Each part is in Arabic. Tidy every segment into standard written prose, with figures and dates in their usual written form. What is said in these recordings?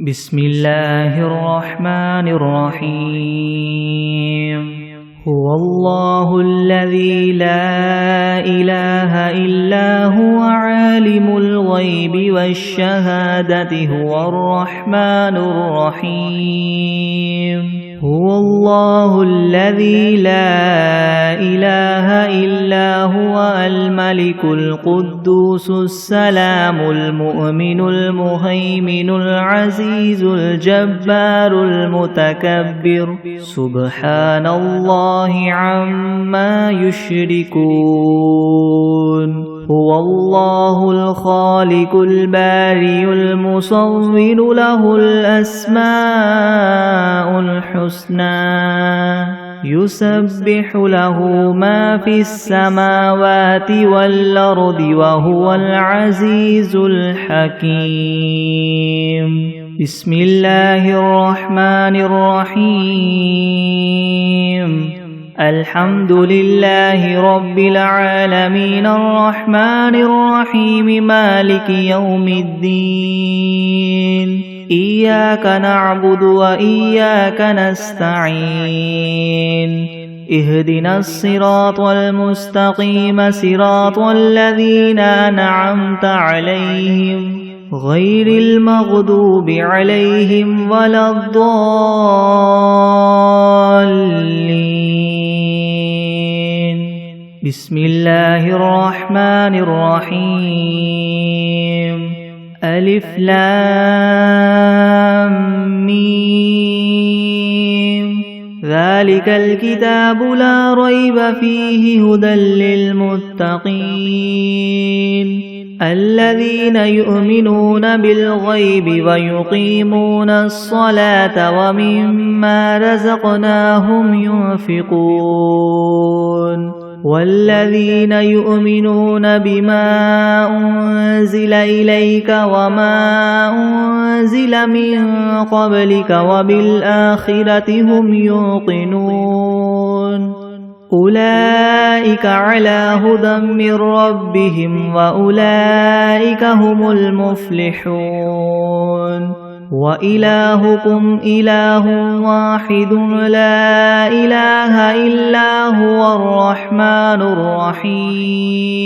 بسم الله الرحمن الرحيم هو الله الذي لا إله إلا هو عالم الغيب والشهادة هو الرحمن الرحيم هو الله الذي لا إله إلا هو الملك القدوس السلام المؤمن المهيمن العزيز الجبار المتكبر سبحان الله عما يشركون هو الله الخالق البارئ المصور له الأسماء الحسنى يسبح له ما في السماوات والأرض وهو العزيز الحكيم بسم الله الرحمن الرحيم الحمد لله رب العالمين الرحمن الرحيم مالك يوم الدين إياك نعبد وإياك نستعين اهدنا الصراط المستقيم صراط الذين أنعمت عليهم غير المغضوب عليهم ولا الضالين بسم الله الرحمن الرحيم ألف لام ميم ذلك الكتاب لا ريب فيه هدى للمتقين الذين يؤمنون بالغيب ويقيمون الصلاة ومما رزقناهم ينفقون والذين يؤمنون بما أنزل إليك وما أنزل من قبلك وبالآخرة هم يوقنون أولئك على هدى من ربهم وأولئك هم المفلحون وإلهكم إله واحد لا إله إلا هو الرحمن الرحيم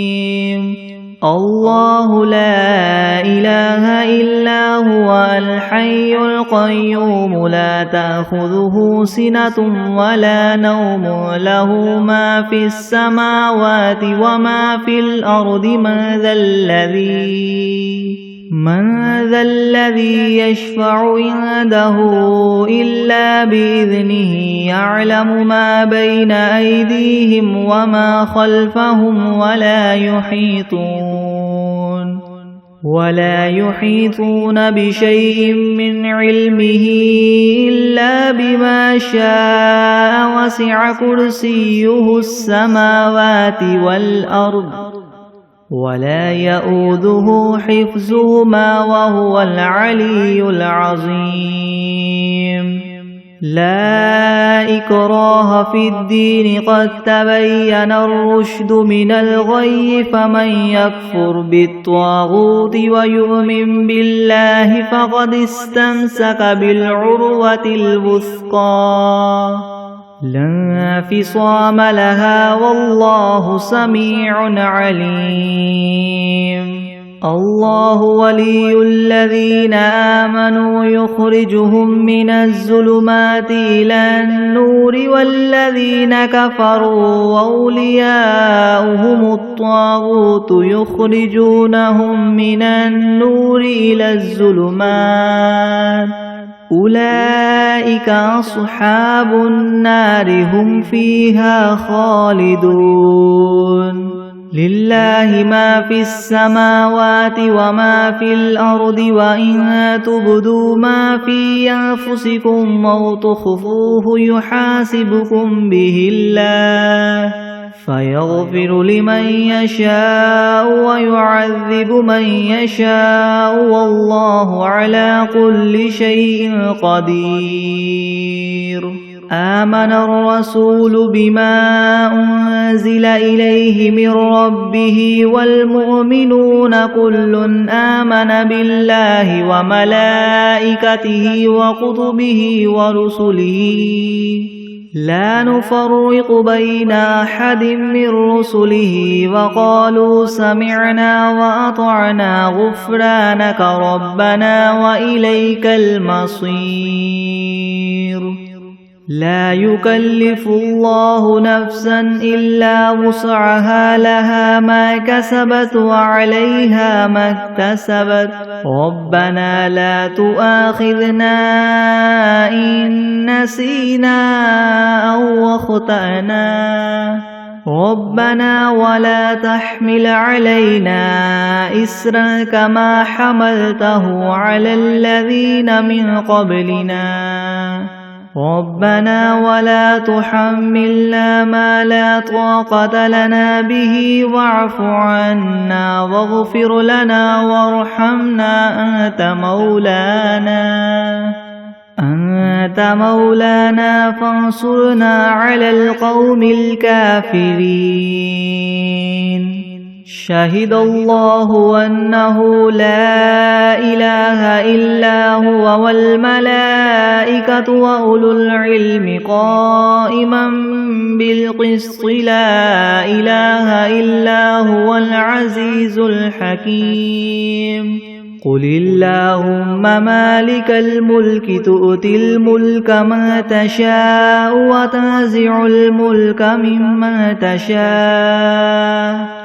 الله لا إله إلا هو الحي القيوم لا تأخذه سنة ولا نوم له ما في السماوات وما في الأرض من ذا الذي يشفع عنده إلا بإذنه يعلم ما بين أيديهم وما خلفهم ولا يحيطون بشيء من علمه إلا بما شاء وسع كرسيه السماوات والأرض ولا يؤوده حفظهما وهو العلي العظيم لا إكراه في الدين قد تبين الرشد من الغي فمن يكفر بالطاغوت ويؤمن بالله فقد استمسك بالعروة الوثقى لا انفصام لها والله سميع عليم الله ولي الذين آمنوا يخرجهم من الظلمات إلى النور والذين كفروا أولياؤهم الطاغوت يخرجونهم من النور إلى الظلمات أولئك أصحاب النار هم فيها خالدون لله ما في السماوات وما في الأرض وإن تبدوا ما في أنفسكم أو تخفوه يحاسبكم به الله فيغفر لمن يشاء ويعذب من يشاء والله على كل شيء قدير آمن الرسول بما أنزل إليه من ربه والمؤمنون كل آمن بالله وملائكته وكتبه ورسله لا نفرق بين أحد من رسله وقالوا سمعنا وأطعنا غفرانك ربنا وإليك المصير لا يكلف الله نفسا إلا وسعها لها ما كسبت وعليها ما اكتسبت ربنا لا تؤاخذنا إن نسينا أو أخطأنا ربنا ولا تحمل علينا إسرا كما حملته على الذين من قبلنا ربنا ولا تحملنا ما لا طاقة لنا به واعف عنا واغفر لنا وارحمنا أنت مولانا فانصرنا على القوم الكافرين شهد الله أنه لا إله إلا هو والملائكة وأولو العلم قائما بالقسط لا إله إلا هو العزيز الحكيم قل اللهم مالك الملك تؤتي الملك من تشاء وتنزع الملك ممن تشاء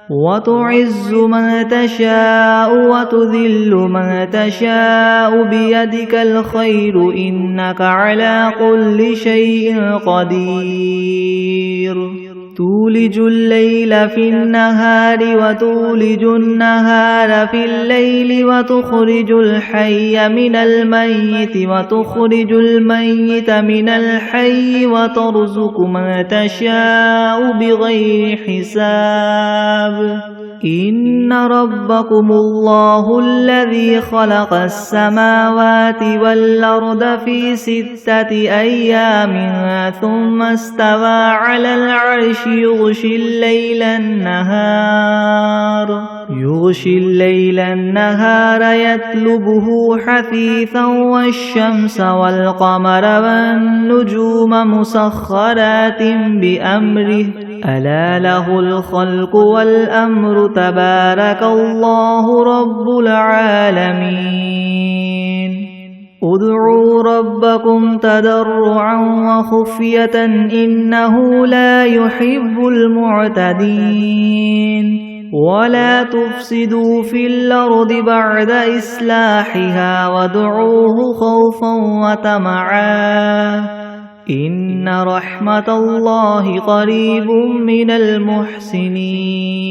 وتعز من تشاء وتذل من تشاء بيدك الخير إنك على كل شيء قدير تولج الليل في النهار وتولج النهار في الليل وتخرج الحي من الميت وتخرج الميت من الحي وترزق من تشاء بغير حساب إن ربكم الله الذي خلق السماوات والأرض في 6 أيام ثم استوى على العرش يغشي الليل النهار يطلبه حثيثا والشمس والقمر والنجوم مسخرات بأمره ألا له الخلق والأمر تبارك الله رب العالمين ادعوا ربكم تضرعا وخفية إنه لا يحب المعتدين ولا تفسدوا في الأرض بعد إصلاحها وادعوه خوفا وطمعا إن رحمة الله قريب من المحسنين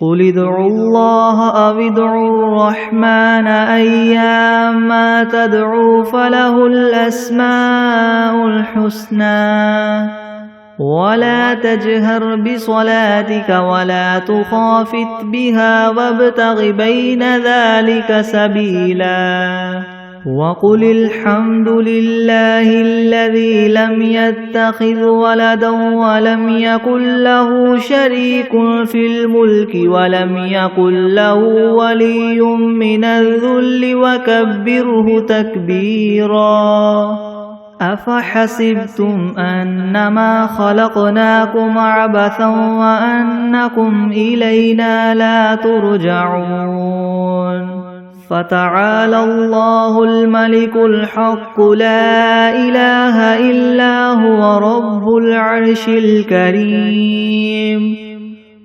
قل ادعوا الله أو ادعوا الرحمن أيما تدعوا فله الأسماء الحسنى ولا تجهر بصلاتك ولا تخافت بها وابتغ بين ذلك سبيلا وقل الحمد لله الذي لم يتخذ ولدا ولم يكن له شريك في الملك ولم يكن له ولي من الذل وكبره تكبيرا أفحسبتم أنما خلقناكم عبثا وأنكم إلينا لا ترجعون فتعالى الله الملك الحق لا إله إلا هو رب العرش الكريم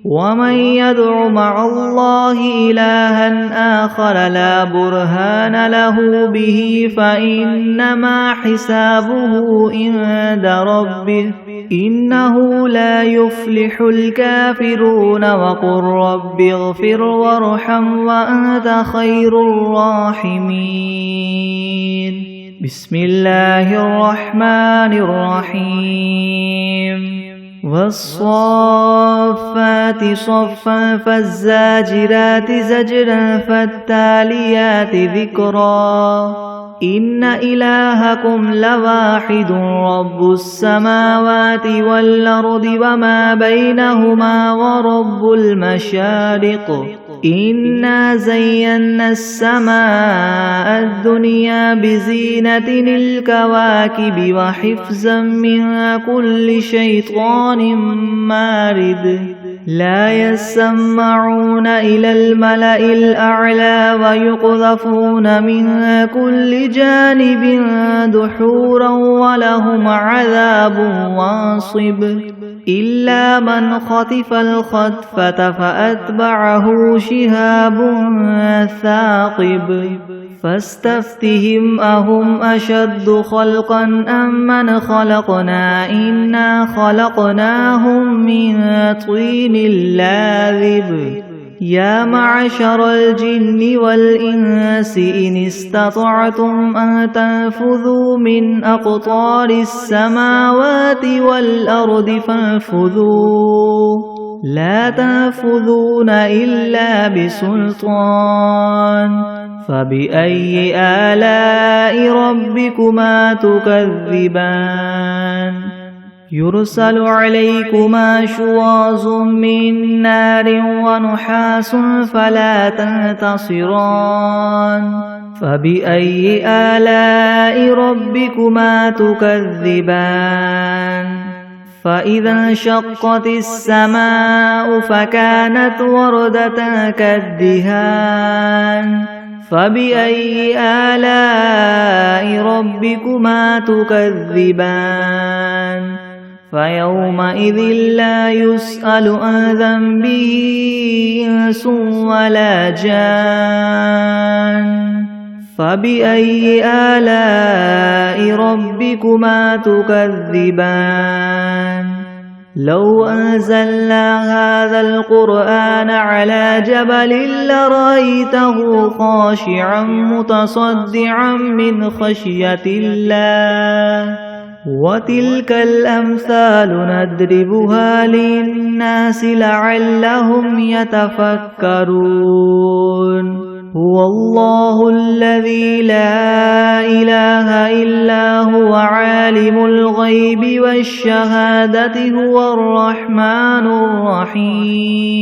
ومن يدع مع الله إلها آخر لا برهان له به فإنما حسابه عند ربه إنه لا يفلح الكافرون وقل رب اغفر وارحم وأنت خير الراحمين بسم الله الرحمن الرحيم والصافات صفا فالزاجرات زجرا فالتاليات ذكرا إن إلهكم لواحد رب السماوات والأرض وما بينهما ورب المشارق إنا زينا السماء الدنيا بزينة الكواكب وحفظا من كل شيطان مارد لا يسمعون إلى الملأ الأعلى ويقذفون من كل جانب دحورا ولهم عذاب واصب إلا من خطف الخطفة فأتبعه شهاب ثاقب فاستفتهم أهم أشد خلقا أم من خلقنا إنا خلقناهم من طين لاذب يا معشر الجن والإنس إن استطعتم أن تنفذوا من أقطار السماوات والأرض فانفذوا لا تنفذون إلا بسلطان فبأي آلاء ربكما تكذبان يرسل عليكما شواظ من نار ونحاس فلا تنتصران فبأي آلاء ربكما تكذبان فإذا انشقت السماء فكانت وردة كالدهان فبأي آلاء ربكما تكذبان فيومئذ لا يسأل عن ذنبه إنس ولا جان فبأي آلاء ربكما تكذبان لو أنزلنا هذا القرآن على جبل لرأيته خاشعا متصدعا من خشية الله وتلك الأمثال نضربها للناس لعلهم يتفكرون هو الله الذي لا إله إلا هو عالم الغيب والشهادة هو الرحمن الرحيم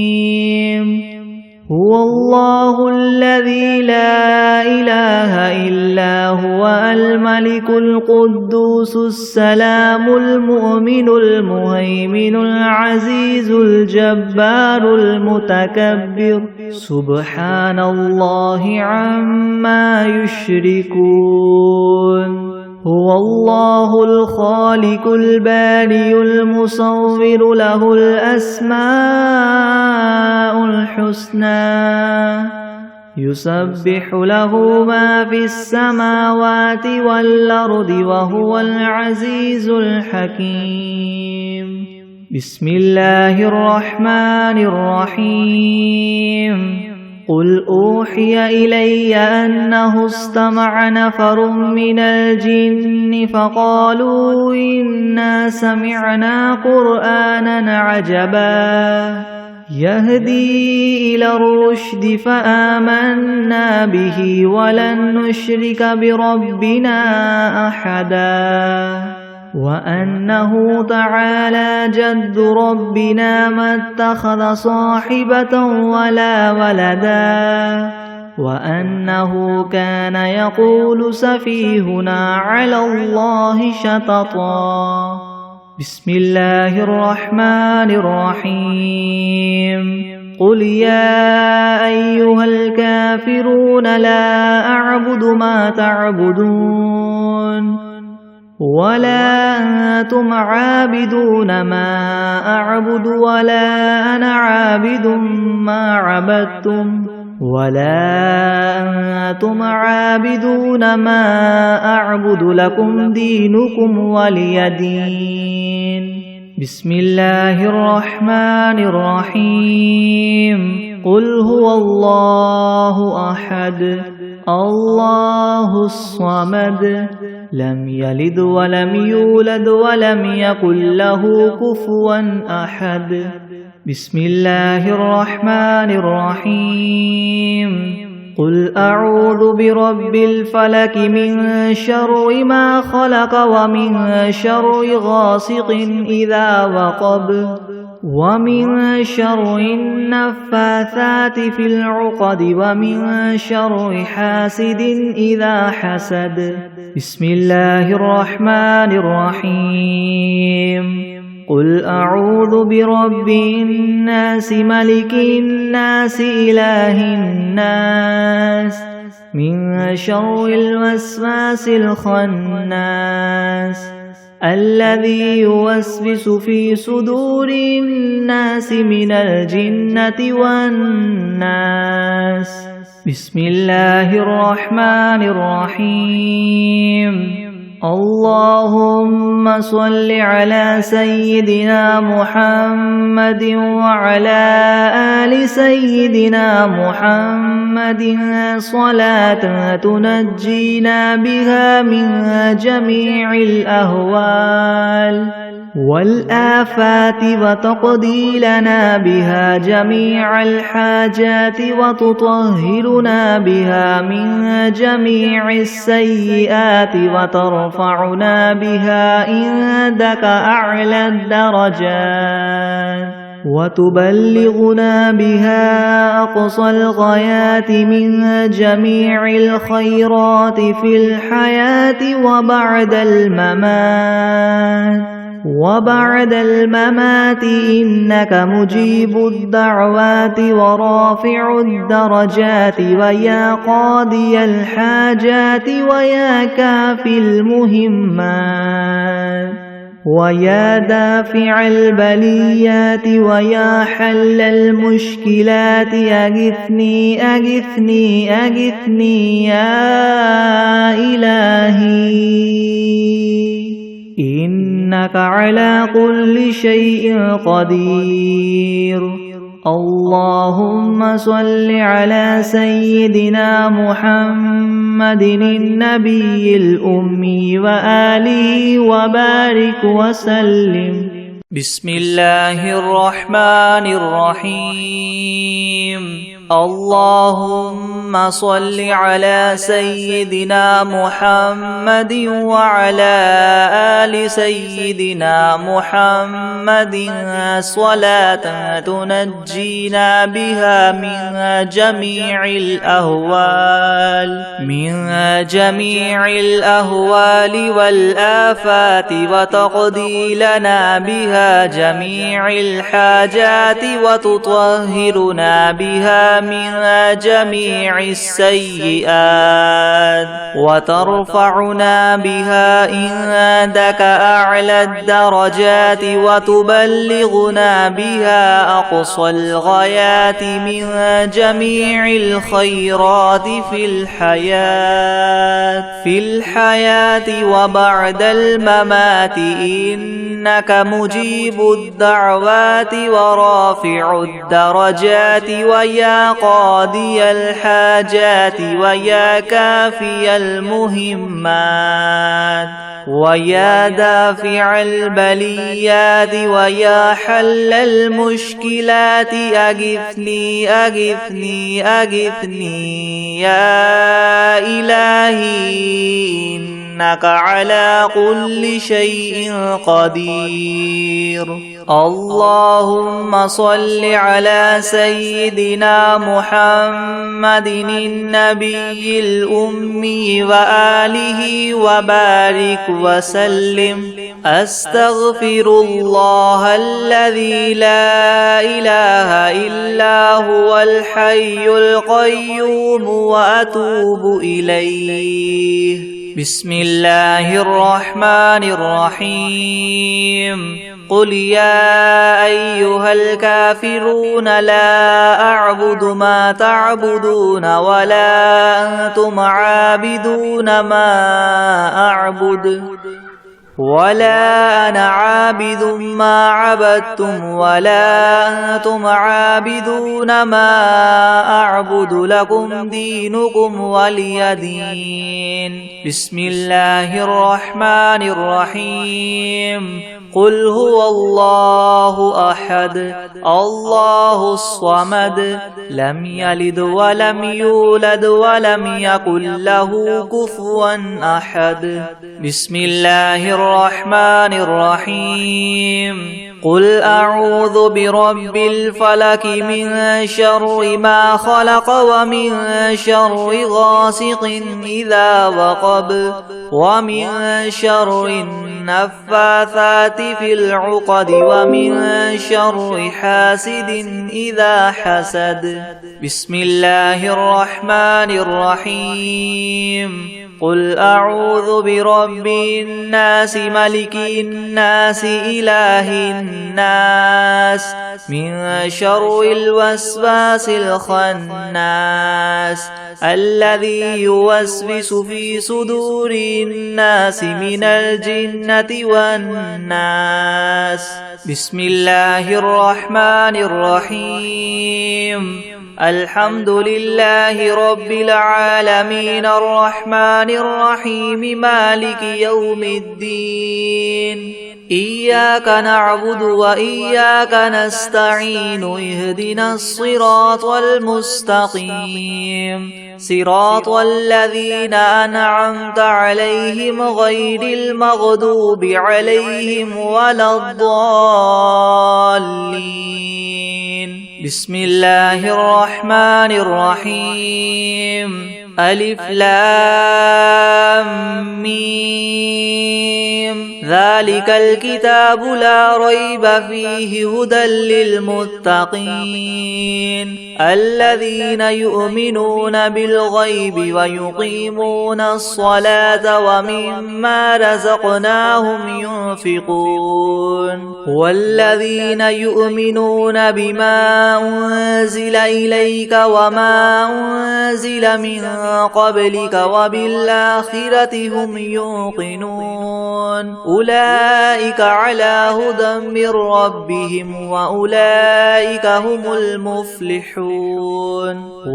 هو الله الذي لا إله إلا هو الملك القدوس السلام المؤمن المهيمن العزيز الجبار المتكبر سبحان الله عما يشركون هو الله الخالق البارئ المصور له الأسماء الحسنى يسبح له ما في السماوات والأرض وهو العزيز الحكيم بسم الله الرحمن الرحيم قل أوحي إلي أنه استمع نفر من الجن فقالوا إنا سمعنا قرآنا عجبا يهدي إلى الرشد فآمنا به ولن نشرك بربنا أحدا وأنه تعالى جد ربنا ما اتخذ صاحبة ولا ولدا وأنه كان يقول سفيهنا على الله شططا بسم الله الرحمن الرحيم قل يا أيها الكافرون لا أعبد ما تعبدون ولا أنتم عابدون ما أعبد ولا أنا عابد ما عبدتم ولا أنتم عابدون ما أعبد لكم دينكم ولي دين بسم الله الرحمن الرحيم قل هو الله أحد الله الصمد لم يلد ولم يولد ولم يكن له كفوا أحد بسم الله الرحمن الرحيم قل أعوذ برب الفلك من شر ما خلق ومن شر غاسق إذا وقب ومن شر النفاثات في العقد ومن شر حاسد إذا حسد. بسم الله الرحمن الرحيم. قل أعوذ برب الناس ملك الناس إله الناس من شر الوسواس الخناس الذي يوسوس في صدور الناس من الجنة والناس. بسم الله الرحمن الرحيم. اللهم صل على سيدنا محمد وعلى آل سيدنا محمد صلاة تنجينا بها من جميع الأهوال والآفات وتقضي لنا بها جميع الحاجات وتطهرنا بها من جميع السيئات وترفعنا بها عندك أعلى الدرجات وتبلغنا بها أقصى الغايات من جميع الخيرات في الحياة وبعد الممات إنك مجيب الدعوات ورافع الدرجات ويا قاضي الحاجات ويا كافي المهمات ويا دافع البليات ويا حل المشكلات أغثني أغثني أغثني يا إلهي إنك على كل شيء قدير. اللهم صل على سيدنا محمد النبي الأمي وآله وبارك وسلم. بسم الله الرحمن الرحيم. اللهم صل على سيدنا محمد وعلى آل سيدنا محمد صلاة تنجينا بها من جميع الأهوال والآفات وتقضي لنا بها جميع الحاجات وتطهرنا بها من جميع السيئات وترفعنا بها عندك أعلى الدرجات وتبلغنا بها أقصى الغايات من جميع الخيرات في الحياة وبعد الممات إنك مجيب الدعوات ورافع الدرجات ويا قاضي الحاجات ويا كافي المهمات ويا دافع البليات ويا حل المشكلات أغثني أغثني أغثني يا إلهي إنك على كل شيء قدير. اللهم صل على سيدنا محمد النبي الأمي وآله وبارك وسلم. أستغفر الله الذي لا إله إلا هو الحي القيوم وأتوب إليه. بسم الله الرحمن الرحيم. قل يا أيها الكافرون لا أعبد ما تعبدون ولا أنتم عابدون ما أعبد ولا أنا عابد ما عبدتم ولا أنتم عابدون ما أعبد لكم دينكم ولي دين. بسم الله الرحمن الرحيم. قل هو الله أحد الله الصمد لم يلد ولم يولد ولم يكن له كفوا أحد. بسم الله الرحمن الرحيم. قل أعوذ برب الفلك من شر ما خلق ومن شر غاسق إذا وقب ومن شر النفاثات في العقد ومن شر حاسد إذا حسد. بسم الله الرحمن الرحيم. قل أعوذ برب الناس ملك الناس إله الناس من شر الوسواس الخناس الذي يوسوس في صدور الناس من الجنة والناس. بسم الله الرحمن الرحيم. الحمد لله رب العالمين الرحمن الرحيم مالك يوم الدين. إياك نعبد وإياك نستعين اهدنا الصراط المستقيم صراط الذين أنعمت عليهم غير المغضوب عليهم ولا الضالين. بسم الله الرحمن الرحيم. ألف لام ميم. ذلك الكتاب لا ريب فيه هدى للمتقين الذين يؤمنون بالغيب ويقيمون الصلاة ومما رزقناهم ينفقون والذين يؤمنون بما أنزل إليك وما أنزل من قبلك وبالآخرة هم يوقنون أولئك على هدى من ربهم وأولئك هم المفلحون.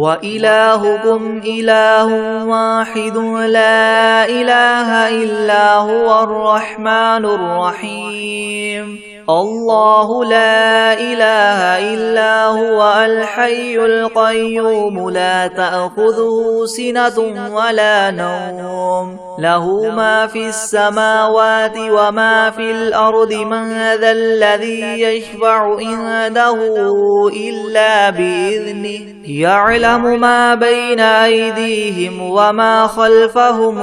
وإلهكم إله واحد لا إله إلا هو الرحمن الرحيم. الله لا إله إلا هو الحي القيوم لا تأخذه سنة ولا نوم له ما في السماوات وما في الأرض من ذا الذي يشفع عنده إلا بإذنه يعلم ما بين أيديهم وما خلفهم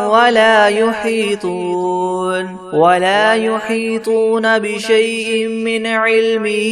ولا يحيطون بشيء من علمه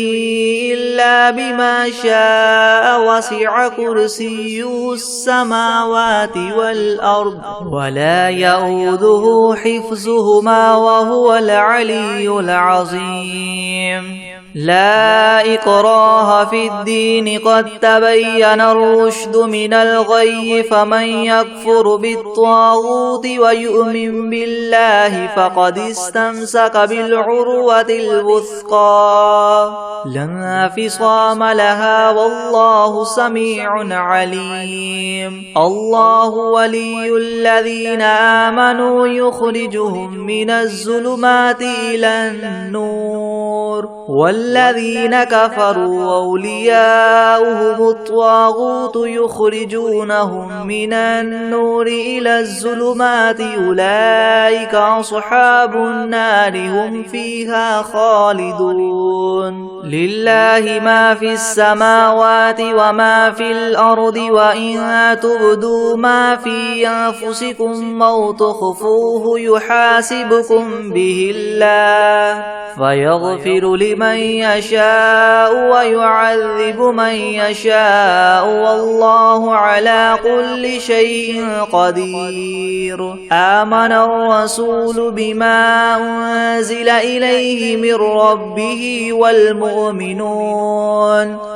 إلا بما شاء وسع كرسيه السماوات والأرض ولا يؤوده حفظهما وهو العلي العظيم. لا إكراه في الدين قد تبين الرشد من الغي فمن يكفر بالطاغوت ويؤمن بالله فقد استمسك بالعروة الوثقى لا انفصام لها والله سميع عليم. الله ولي الذين آمنوا يخرجهم من الظلمات إلى النور والذين كفروا أولياؤهم الطاغوت يخرجونهم من النور إلى الظلمات أولئك أصحاب النار هم فيها خالدون. لله ما في السماوات وما في الأرض وإن تبدوا ما في أنفسكم أو تخفوه يحاسبكم به الله فيغفر لمن يشاء ويعذب من يشاء والله على كل شيء قدير. آمن الرسول بما أنزل إليه من ربه والمؤمنون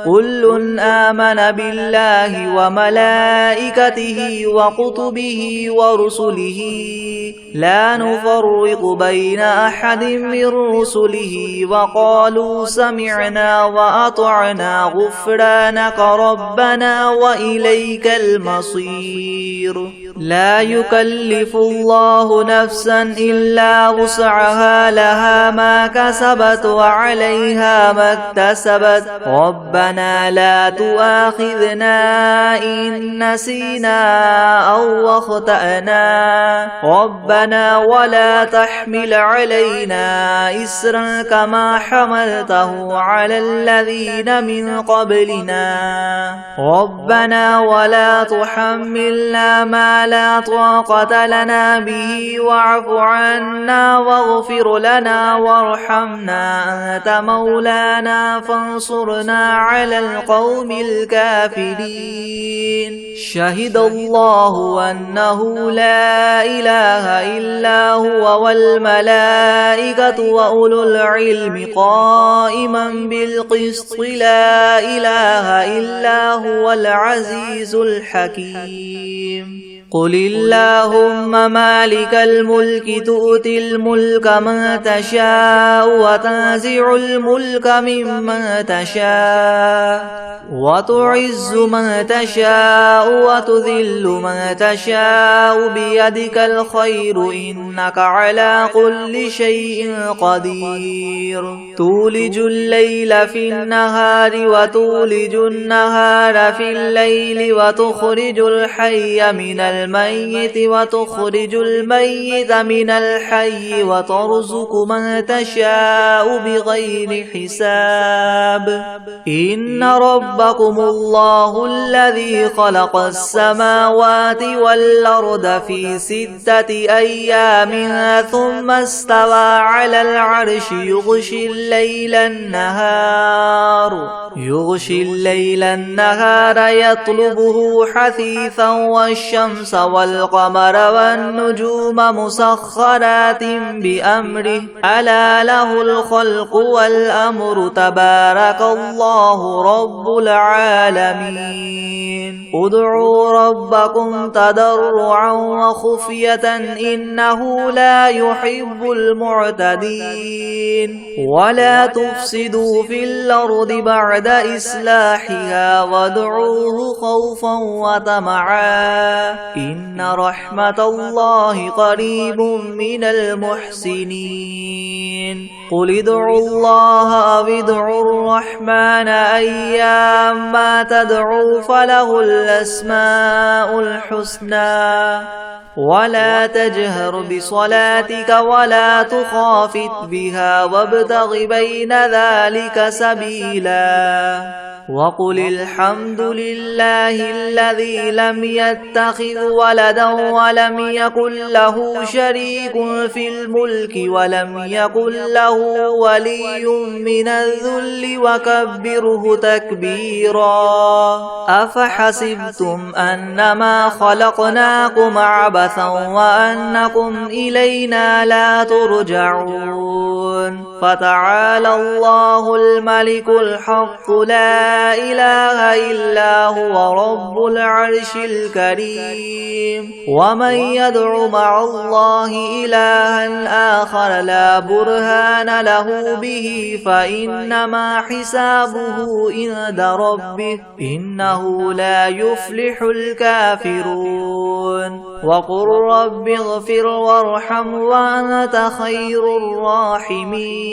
كل آمن بالله وملائكته وكتبه ورسله لا نفرق بين أحد من رسله وقالوا سمعنا وأطعنا غفرانك ربنا وإليك المصير. لا يكلف الله نفسا إلا وسعها لها ما كسبت وعليها ما اكتسبت ربنا لا تؤاخذنا إن نسينا أو أخطأنا ربنا ولا تحمل علينا إسرا كما حملته على الذين من قبلنا ربنا ولا تحملنا ما لا طاقة لنا به واعف عنا واغفر لنا وارحمنا أنت مولانا فانصرنا على القوم الكافرين شهد الله أنه لا إله إلا هو والملائكة وأولو العلم قائما بالقسط لا إله إلا هو العزيز الحكيم قل اللهم مالك الملك تؤتي الملك من تشاء وتنزع الملك ممن تشاء وتعز من تشاء وتذل من تشاء بيدك الخير إنك على كل شيء قدير تولج الليل في النهار وتولج النهار في الليل وتخرج الحي من الميت وتخرج الميت من الحي وترزق من تشاء بغير حساب إن ربكم الله الذي خلق السماوات والأرض في 6 أيام ثم استوى على العرش يغشي الليل النهار يطلبه حثيثا والشمس والقمر والنجوم مسخرات بأمره ألا له الخلق والأمر تبارك الله رب العالمين ادعوا ربكم تضرعا وخفية إنه لا يحب المعتدين ولا تفسدوا في الأرض بعد إصلاحها وادعوه خوفا وطمعا إن رحمة الله قريب من المحسنين قل ادعوا الله أو ادعوا الرحمن أيما تدعوا فله الأسماء الحسنى ولا تجهر بصلاتك ولا تخافت بها وابتغ بين ذلك سبيلا وقل الحمد لله الذي لم يتخذ ولدا ولم يكن له شريك في الملك ولم يكن له ولي من الذل وكبره تكبيرا أفحسبتم أنما خلقناكم عبثا وأنكم إلينا لا ترجعون فتعالى الله الملك الحق لا إله إلا هو رب العرش الكريم ومن يدع مع الله إلها آخر لا برهان له به فإنما حسابه عند ربه إنه لا يفلح الكافرون وقل رب اغفر وارحم وأنت خير الراحمين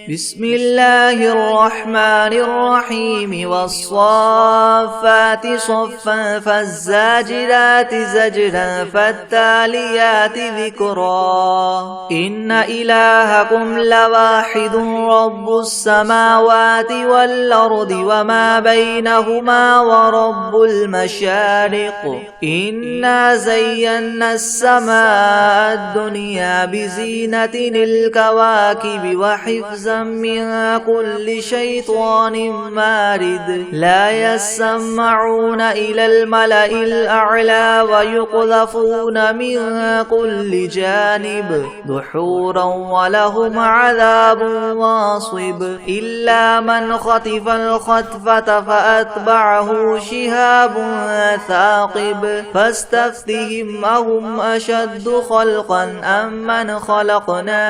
بسم الله الرحمن الرحيم والصافات صفا فالزاجرات زجرا فالتاليات ذكرا إن إلهكم لواحد رب السماوات والأرض وما بينهما ورب المشارق إنا زينا السماء الدنيا بزينة الكواكب وحفظا من كل شيطان مارد لا يسمعون إلى الملأ الأعلى ويقذفون من كل جانب دحورا ولهم عذاب واصب إلا من خطف الخطفة فأتبعه شهاب ثاقب فاستفتهم أهم أشد خلقا أم من خلقنا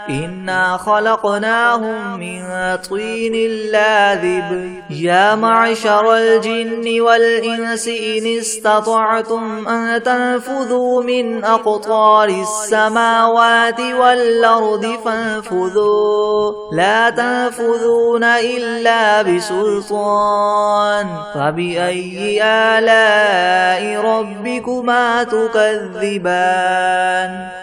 إن إنا خلقناهم من طين لاذب يا معشر الجن والإنس إن استطعتم أن تنفذوا من أقطار السماوات والأرض فانفذوا لا تنفذون إلا بسلطان فبأي آلاء ربكما تكذبان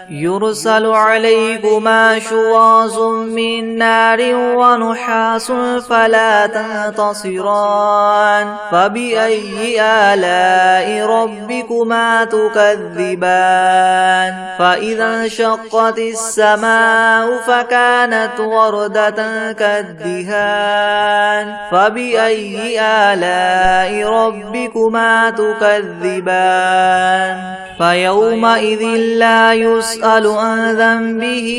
يرسل عليكما شواظ من نار ونحاس فلا تنتصران فبأي آلاء ربكما تكذبان فإذا انشقت السماء فكانت وردة كالدهان فبأي آلاء ربكما تكذبان فيومئذ لا يسأل عن ذنبه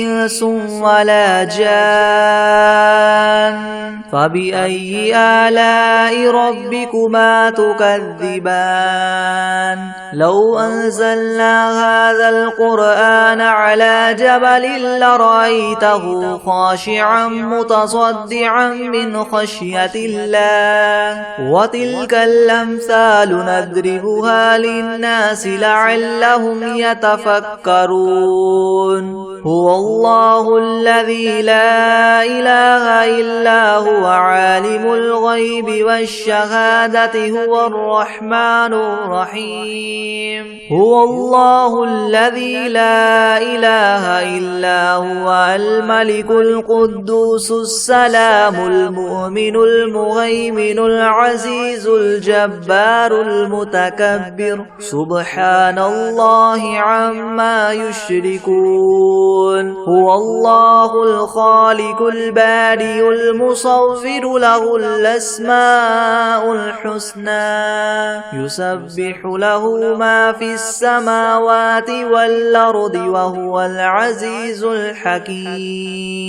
إنس ولا جان فبأي آلاء ربكما تكذبان لو أنزلنا هذا القرآن على جبل لرأيته خاشعا متصدعا من خشية الله وتلك الأمثال نضربها للناس لعلهم يتفكرون هو الله الذي لا إله إلا هو عالم الغيب والشهادة هو الرحمن الرحيم هو الله الذي لا إله إلا هو الملك القدوس السلام المؤمن المهيمن العزيز الجبار المتكبر سبحان الله عما يشركون هو الله الخالق البارئ المصور له الأسماء الحسنى يسبح له ما في السماوات والأرض وهو العزيز الحكيم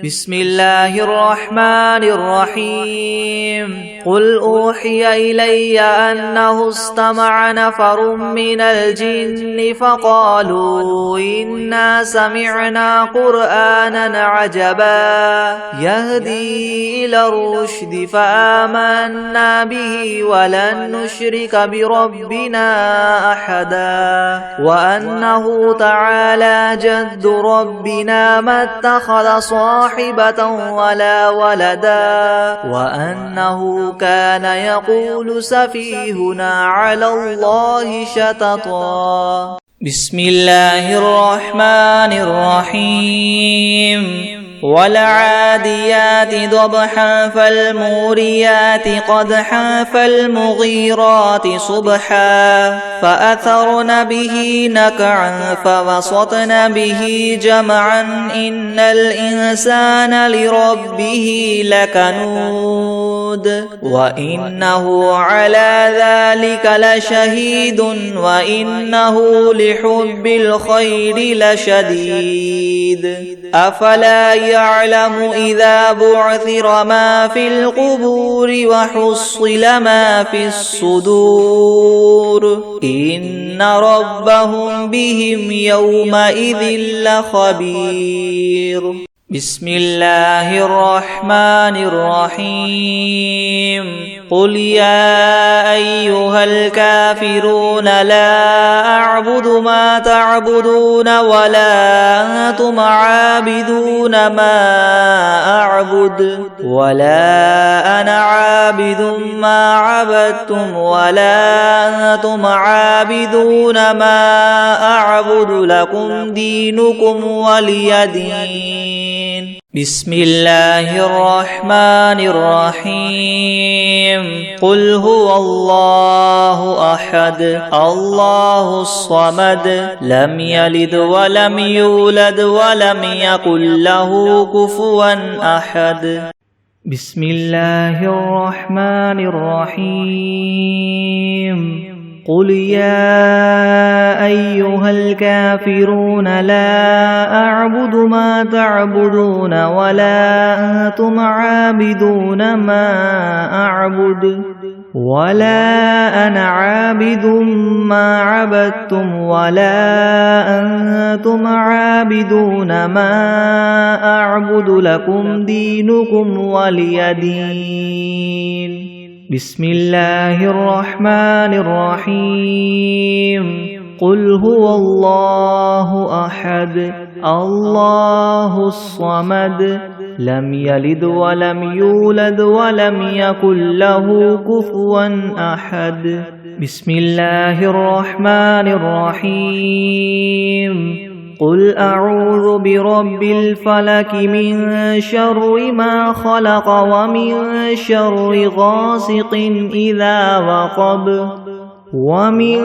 بسم الله الرحمن الرحيم قل أوحي إلي أنه استمع نفر من الجن فقالوا إنا سمعنا قرآنا عجبا يهدي إلى الرشد فآمنا به ولن نشرك بربنا أحدا وأنه تعالى جد ربنا ما اتخذ صاحبة ولا ولدا وأنه كان يقول سفيهنا على الله شططا بسم الله الرحمن الرحيم والعاديات ضبحا فالموريات قدحا فالمغيرات صبحا فأثرن به نقعا فوسطن به جمعا إن الإنسان لربه لكنود وإنه على ذلك لشهيد وإنه لحب الخير لشديد أفلا يعلم إذا بعثر ما في القبور وحصل ما في الصدور إن ربهم بهم يومئذ لخبير بسم الله الرحمن الرحيم قل يا أيها الكافرون لا أعبد ما تعبدون ولا أنتم عابدون ما أعبد ولا أنا عابد ما عبدتم ولا أنتم عابدون ما أعبد لكم دينكم ولي دين بسم الله الرحمن الرحيم قل هو الله أحد الله الصمد لم يلد ولم يولد ولم يكن له كفوا أحد بسم الله الرحمن الرحيم قل يا أيها الكافرون لا أعبد ما تعبدون ولا أنتم عابدون ما أعبد ولا أنا عابد ما عبدتم ولا أنتم عابدون ما أعبد لكم دينكم ولي دين. بسم الله الرحمن الرحيم. قل هو الله أحد الله الصمد لم يلد ولم يولد ولم يكن له كفوا أحد. بسم الله الرحمن الرحيم. قل أعوذ برب الفلك من شر ما خلق ومن شر غاسق إذا وقب ومن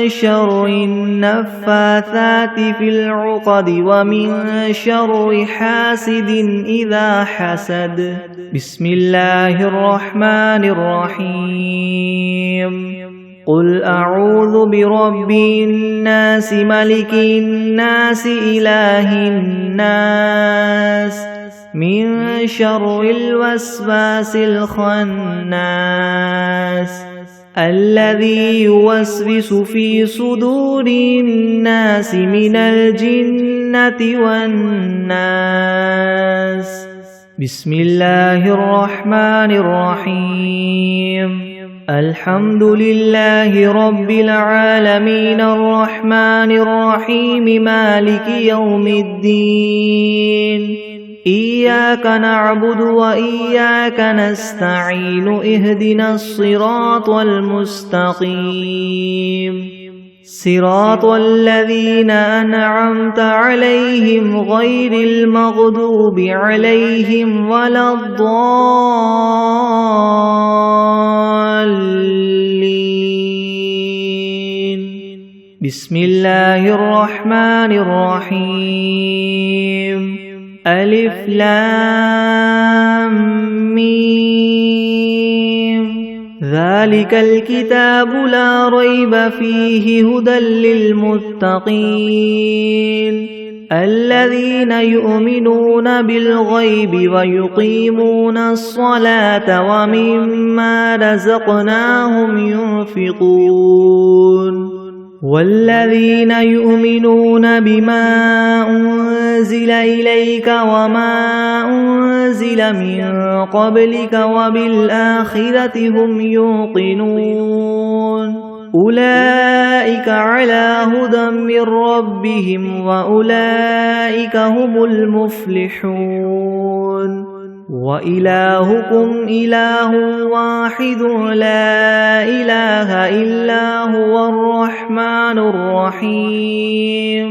شر النفاثات في العقد ومن شر حاسد إذا حسد. بسم الله الرحمن الرحيم. قل أعوذ برب الناس ملك الناس إله الناس من شر الوسواس الخناس الذي يوسوس في صدور الناس من الجنة والناس. بسم الله الرحمن الرحيم. الحمد لله رب العالمين الرحمن الرحيم مالك يوم الدين. إياك نعبد وإياك نستعين اهدنا الصراط المستقيم صراط الذين أنعمت عليهم غير المغضوب عليهم ولا الضالين. بسم الله الرحمن الرحيم. ألف لام ميم. ذلك الكتاب لا ريب فيه هدى للمتقين الذين يؤمنون بالغيب ويقيمون الصلاة ومما رزقناهم ينفقون والذين يؤمنون بما أنزل إليك وما أنزل من قبلك وبالآخرة هم يوقنون أولئك على هدى من ربهم وأولئك هم المفلحون. وإلهكم إله واحد لا إله إلا هو الرحمن الرحيم.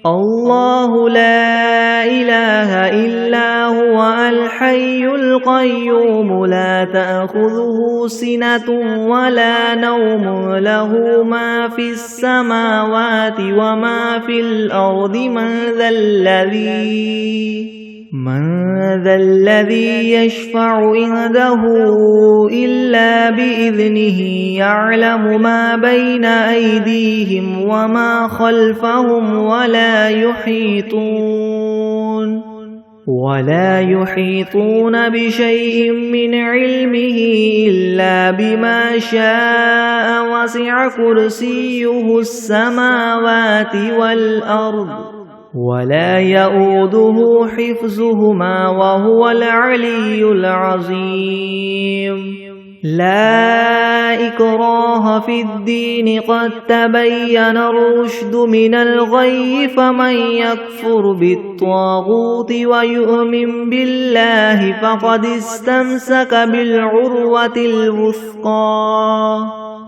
الله لا إله إلا هو الحي القيوم لا تأخذه سنة ولا نوم له ما في السماوات وما في الأرض من ذا الذي يشفع عنده إلا بإذنه يعلم ما بين أيديهم وما خلفهم ولا يحيطون بشيء من علمه إلا بما شاء وسع كرسيه السماوات والأرض ولا يؤوده حفظهما وهو العلي العظيم. لا إكراه في الدين قد تبين الرشد من الغي فمن يكفر بالطاغوت ويؤمن بالله فقد استمسك بالعروة الوثقى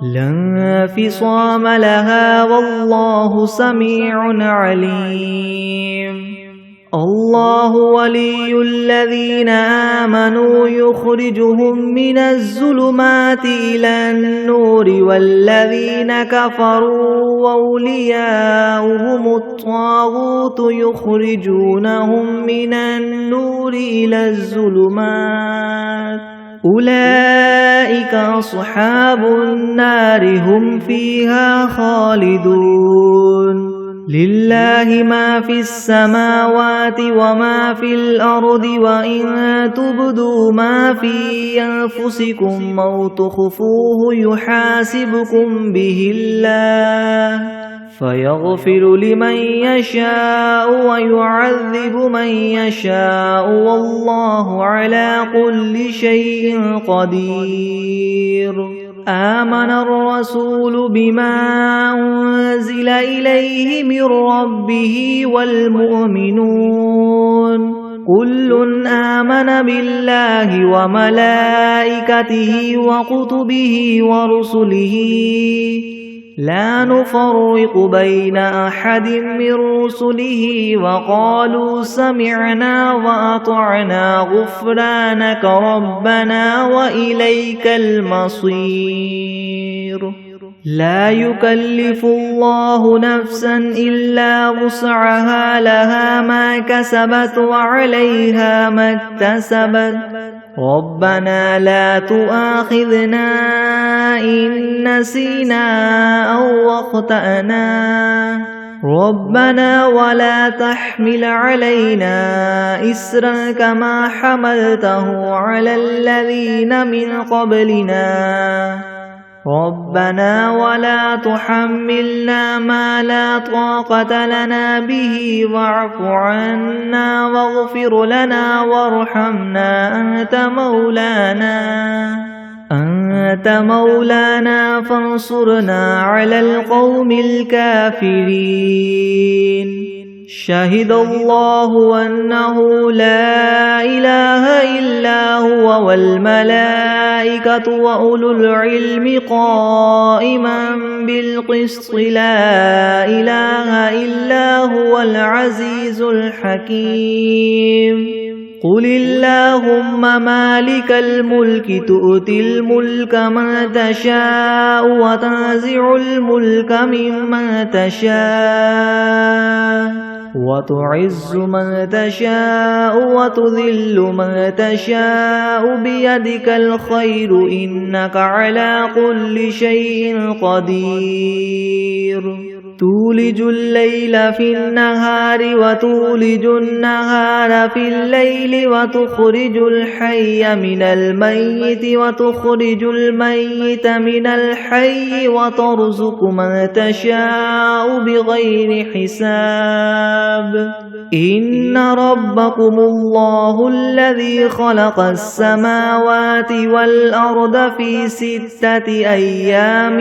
لا انفصام لها والله سميع عليم. الله ولي الذين آمنوا يخرجهم من الظلمات إلى النور والذين كفروا أولياؤهم الطاغوت يخرجونهم من النور إلى الظلمات أولئك أصحاب النار هم فيها خالدون لله ما في السماوات وما في الأرض وإن تبدوا ما في أنفسكم أو تخفوه يحاسبكم به الله فيغفر لمن يشاء ويعذب من يشاء والله على كل شيء قدير آمن الرسول بما أنزل إليه من ربه والمؤمنون كل آمن بالله وملائكته وكتبه ورسله لا نفرق بين أحد من رسله وقالوا سمعنا وأطعنا غفرانك ربنا وإليك المصير لا يكلف الله نفسا إلا وسعها لها ما كسبت وعليها ما اكتسبت ربنا لا تؤاخذنا إن نسينا أو أخطأنا ربنا ولا تحمل علينا إسرا كما حملته على الذين من قبلنا ربنا ولا تحملنا ما لا طاقة لنا به واعف عنا واغفر لنا وارحمنا أنت مولانا فانصرنا على القوم الكافرين شهد الله أنه لا إله إلا هو والملائكة وأولو العلم قائما بالقسط لا إله إلا هو العزيز الحكيم قل اللهم مالك الملك تؤتي الملك من تشاء وتنزع الملك ممن تشاء وتعز من تشاء وتذل من تشاء بيدك الخير إنك على كل شيء قدير تولج الليل في النهار وتولج النهار في الليل وتخرج الحي من الميت وتخرج الميت من الحي وترزق من تشاء بغير حساب إن ربكم الله الذي خلق السماوات والأرض في 6 أيام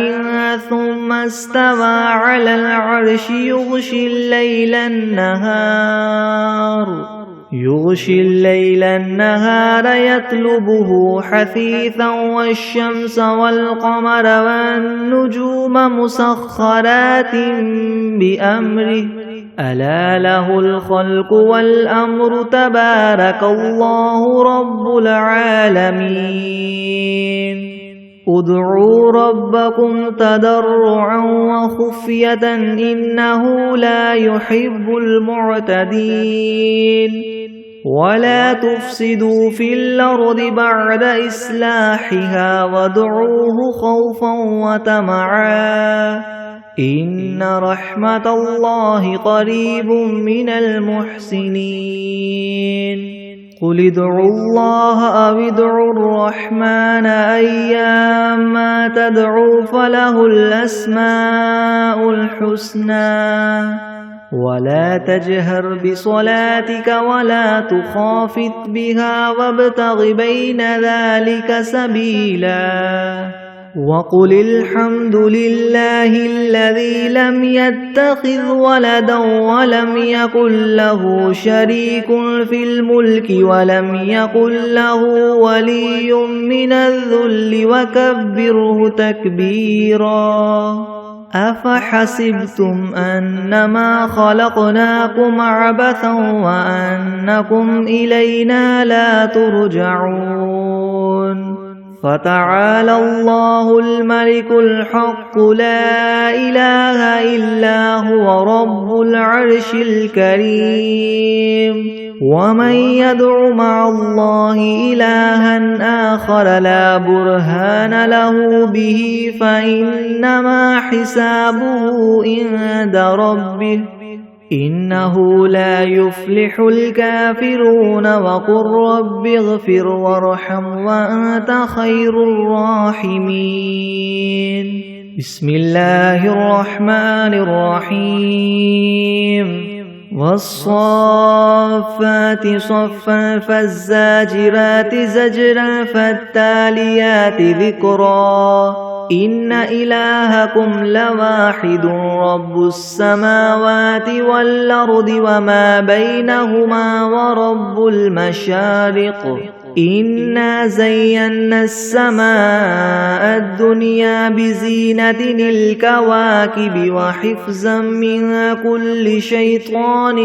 ثم استوى على العرش يغشي الليل النهار يطلبه حثيثا والشمس والقمر والنجوم مسخرات بأمره ألا له الخلق والأمر تبارك الله رب العالمين ادعوا ربكم تضرعا وخفية إنه لا يحب المعتدين ولا تفسدوا في الأرض بعد إصلاحها وادعوه خوفا وطمعا إن رحمة الله قريب من المحسنين قل ادعوا الله أو ادعوا الرحمن أيما تدعوا فله الأسماء الحسنى ولا تجهر بصلاتك ولا تخافت بها وابتغ بين ذلك سبيلا وقل الحمد لله الذي لم يتخذ ولدا ولم يكن له شريك في الملك ولم يكن له ولي من الذل وكبره تكبيرا أفحسبتم أنما خلقناكم عبثا وأنكم إلينا لا ترجعون فتعالى الله الملك الحق لا إله إلا هو رب العرش الكريم. ومن يدع مع الله إلها آخر لا برهان له به فإنما حسابه عند ربه إنه لا يفلح الكافرون. وقل رب اغفر وارحم وأنت خير الراحمين. بسم الله الرحمن الرحيم. والصافات صفا فالزاجرات زجرا فالتاليات ذكرا. إن إلهكم لواحد رب السماوات والأرض وما بينهما ورب المشارق. إنا زينا السماء الدنيا بزينة الكواكب وحفظا من كل شيطان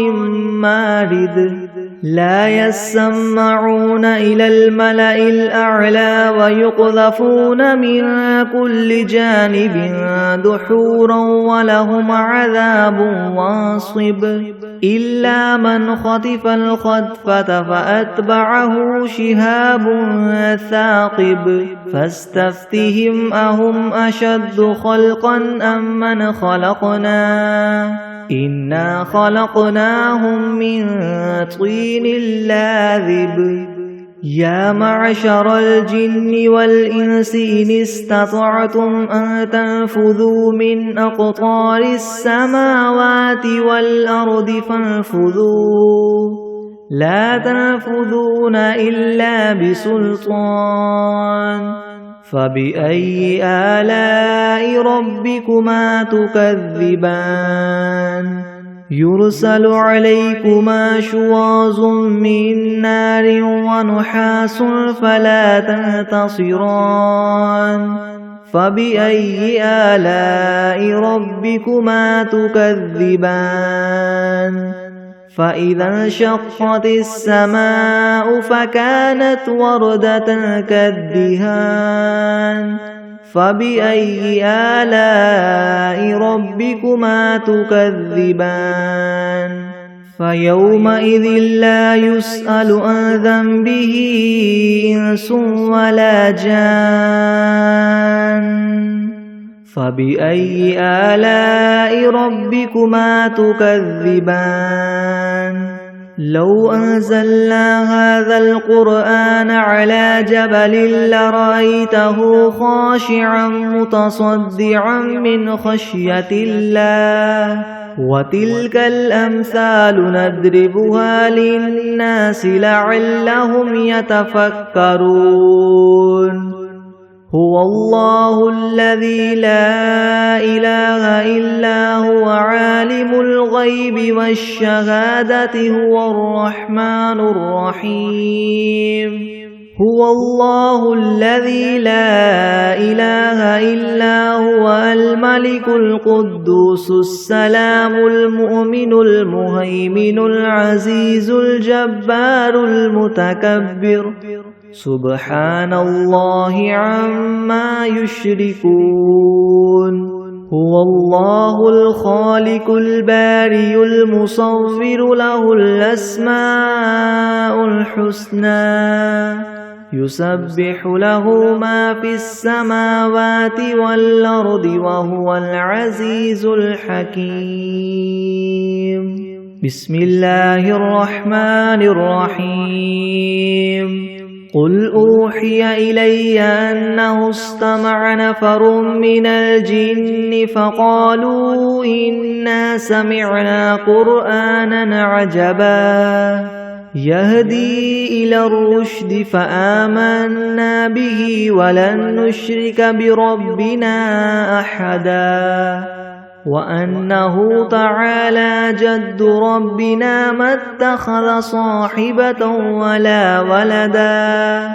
مارد. لا يسمعون إلى الملأ الأعلى ويقذفون من كل جانب دحورا ولهم عذاب واصب. إلا من خطف الخطفة فأتبعه شهاب ثاقب. فاستفتهم أهم أشد خلقا أم من خلقنا إنا خلقناهم من طين لاذب. يا معشر الجن والإنس إن استطعتم أن تنفذوا من أقطار السماوات والأرض فانفذوا لا تنفذون إلا بسلطان. فبأي آلاء ربكما تكذبان. يرسل عليكما شواظ من نار ونحاس فلا تنتصران. فبأي آلاء ربكما تكذبان. فإذا انشقت السماء فكانت وردة كالدهان. فبأي آلاء ربكما تكذبان. فيومئذ لا يسأل عن ذنبه إنس ولا جان. فبأي آلاء ربكما تكذبان. لو أنزلنا هذا القرآن على جبل لرأيته خاشعا متصدعا من خشية الله. وتلك الأمثال نضربها للناس لعلهم يتفكرون. هو الله الذي لا إله إلا هو عالم الغيب والشهادة هو الرحمن الرحيم. هو الله الذي لا إله إلا هو الملك القدوس السلام المؤمن المهيمن العزيز الجبار المتكبر. سبحان الله عما يشركون. هو الله الخالق البارئ المصور له الأسماء الحسنى. يسبح له ما في السماوات والأرض وهو العزيز الحكيم. بسم الله الرحمن الرحيم. قل أوحي إلي أنه استمع نفر من الجن فقالوا إنا سمعنا قرآنا عجبا يهدي إلى الرشد فآمنا به ولن نشرك بربنا أحدا. وأنه تعالى جد ربنا ما اتخذ صاحبة ولا ولدا.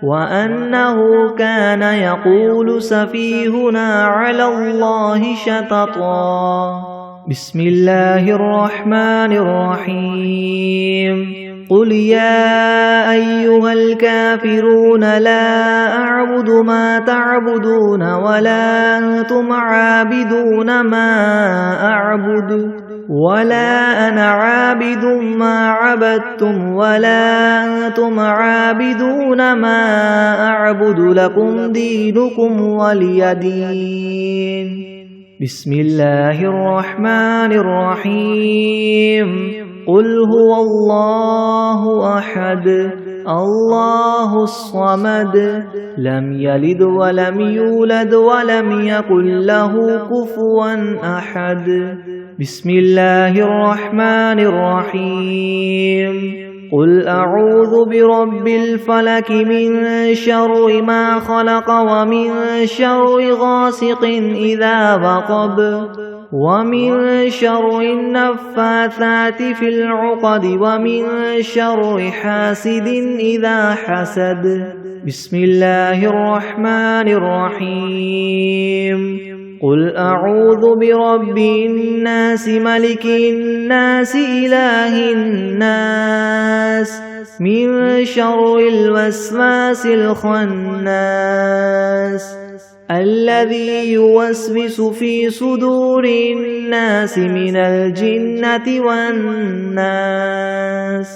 وأنه كان يقول سفيهنا على الله شططا. بسم الله الرحمن الرحيم. قل يا أيها الكافرون لا أعبد ما تعبدون ولا أنتم عابدون ما أعبد ولا أنا عابد ما عبدتم ولا أنتم عابدون ما أعبد لكم دينكم ولي دين. بسم الله الرحمن الرحيم. قل هو الله أحد الله الصمد لم يلد ولم يولد ولم يكن له كفوا أحد. بسم الله الرحمن الرحيم. قل أعوذ برب الفلك من شر ما خلق ومن شر غاسق إذا وقب ومن شر النفاثات في العقد ومن شر حاسد إذا حسد. بسم الله الرحمن الرحيم. قل أعوذ برب الناس ملك الناس إله الناس من شر الوسواس الخناس الذي يوسوس في صدور الناس من الجنة والناس.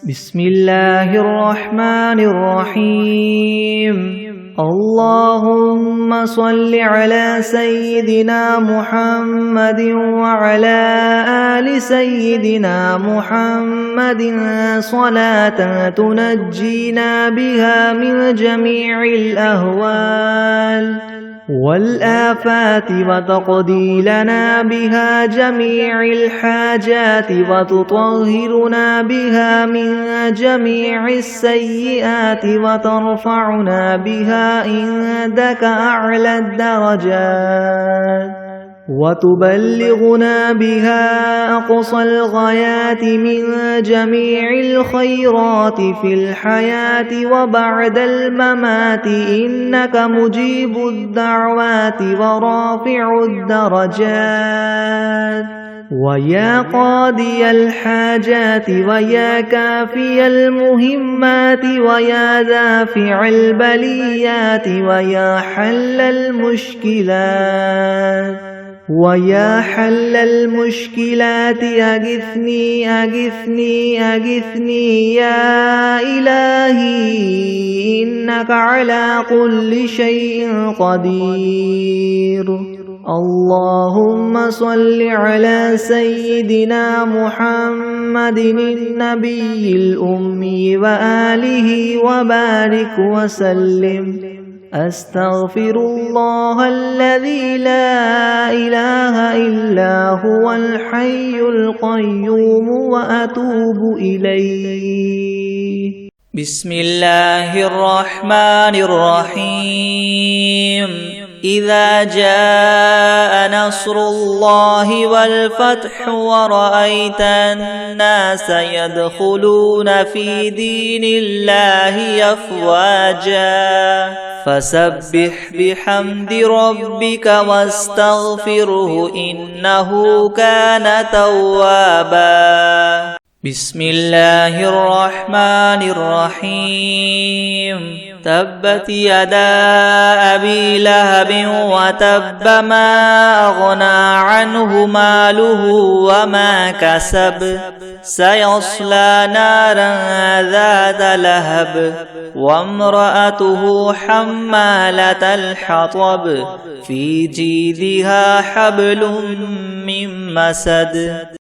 بسم الله الرحمن الرحيم. اللهم صل على سيدنا محمد وعلى آل سيدنا محمد صلاة تنجينا بها من جميع الأهوال والآفات وتقضي لنا بها جميع الحاجات وتطهرنا بها من جميع السيئات وترفعنا بها عندك أعلى الدرجات وتبلغنا بها أقصى الغايات من جميع الخيرات في الحياة وبعد الممات إنك مجيب الدعوات ورافع الدرجات ويا قاضي الحاجات ويا كافي المهمات ويا دافع البليات ويا حل المشكلات ويا حل المشكلات أغثني أغثني أغثني يا إلهي إنك على كل شيء قدير. اللهم صل على سيدنا محمد النبي الأمي وآله وبارك وسلم. أستغفر الله الذي لا إله إلا هو الحي القيوم وأتوب إليه. بسم الله الرحمن الرحيم. إذا جاء نصر الله والفتح ورأيت الناس يدخلون في دين الله أفواجا فسبح بحمد ربك واستغفره إنه كان توابا. بسم الله الرحمن الرحيم. تبت يدا أبي لهب وتب ما أغنى عنه ماله وما كسب سيصلى نارا ذات لهب وامرأته حمالة الحطب في جيدها حبل من مسد.